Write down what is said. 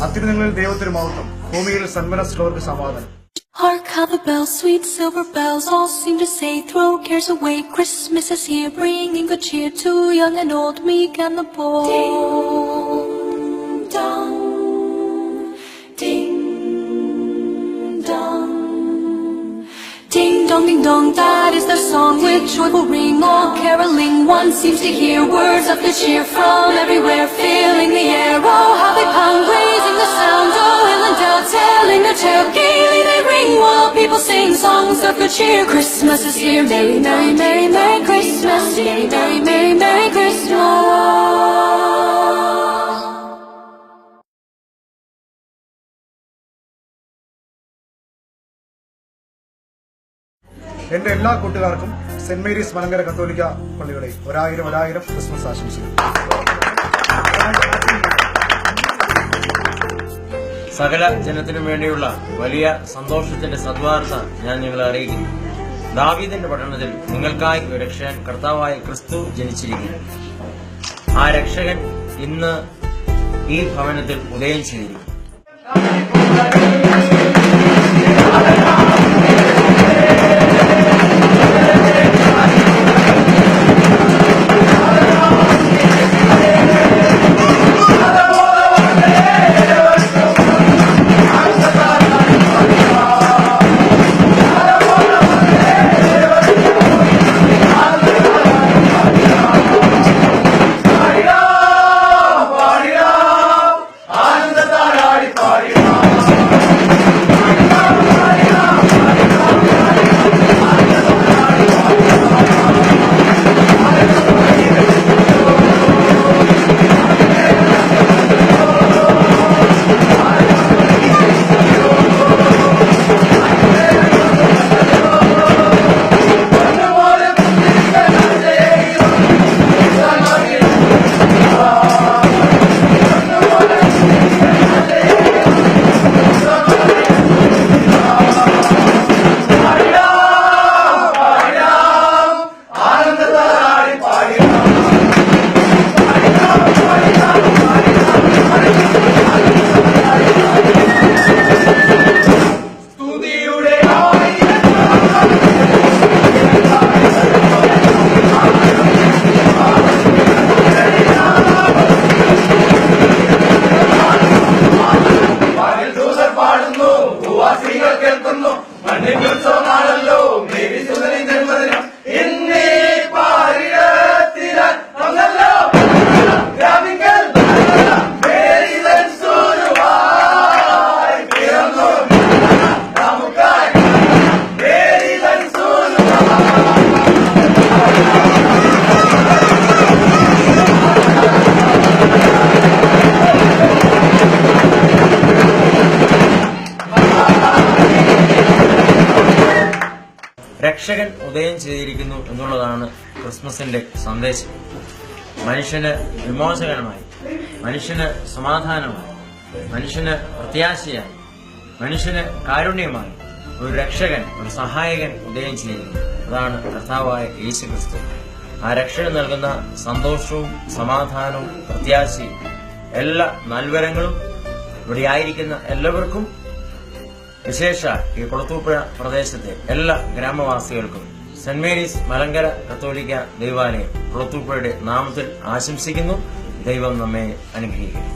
അത്യുന്നതങ്ങളിൽ ദൈവത്തിന് മഹത്വം, ഭൂമിയിൽ സന്മനസ്സുള്ളവർക്ക് സമാധാനം. Hark how the bells, sweet silver bells, all seem to say, throw cares away, Christmas is here, bringing good cheer to young and old, meek and the poor. Ding dong, ding dong, ding dong, ding dong, that is their song with joyful ring, all caroling. One seems to hear words of good cheer from everywhere, filling the air. Oh, how they pound, raising the sound, oh, hill and dale, telling their tale, gaily they ring while people sing songs of good cheer. Christmas is here, merry, merry, merry, merry Christmas, merry, merry, merry, merry Christmas. എന്റെ എല്ലാ കൂട്ടുകാർക്കും saint Mary's Malankara കത്തോലിക്ക പള്ളിയുടെ 1000 Christmas ആശംസകൾ. സകല ജനത്തിനും വേണ്ടിയുള്ള വലിയ സന്തോഷത്തിന്റെ സദ്വാർത്ത ഞാൻ നിങ്ങളെ അറിയിക്കുന്നു. ദാവീദിന്റെ പട്ടണത്തിൽ നിങ്ങൾക്കായി ഒരു രക്ഷകൻ കർത്താവായ ക്രിസ്തു ജനിച്ചിരിക്കുന്നു. ആ രക്ഷകൻ ഇന്ന് ഈ ഭവനത്തിൽ ഉദയം ചെയ്തിരിക്കുന്നു. രക്ഷകൻ ഉദയം ചെയ്തിരിക്കുന്നു എന്നുള്ളതാണ് ക്രിസ്മസിന്റെ സന്ദേശം. മനുഷ്യന് വിമോചകനമായി, മനുഷ്യന് സമാധാനമായി, മനുഷ്യന് പ്രത്യാശയായി, മനുഷ്യന് കാരുണ്യമായി ഒരു രക്ഷകൻ, ഒരു സഹായകൻ ഉദയം ചെയ്യുന്നു. അതാണ് കർത്താവായ യേശു ക്രിസ്തു. ആ രക്ഷകൻ നൽകുന്ന സന്തോഷവും സമാധാനവും പ്രത്യാശയും എല്ലാ നൽവരങ്ങളും ഇവിടെ ആയിരിക്കുന്ന എല്ലാവർക്കും, വിശേഷ ഈ കുളത്തൂപ്പുഴ പ്രദേശത്തെ എല്ലാ ഗ്രാമവാസികൾക്കും സെന്റ് മേരീസ് മലങ്കര കത്തോലിക്ക ദൈവാലയം കുളത്തൂപ്പുഴയുടെ നാമത്തിൽ ആശംസിക്കുന്നു. ദൈവം നമ്മെ അനുഗ്രഹിക്കട്ടെ.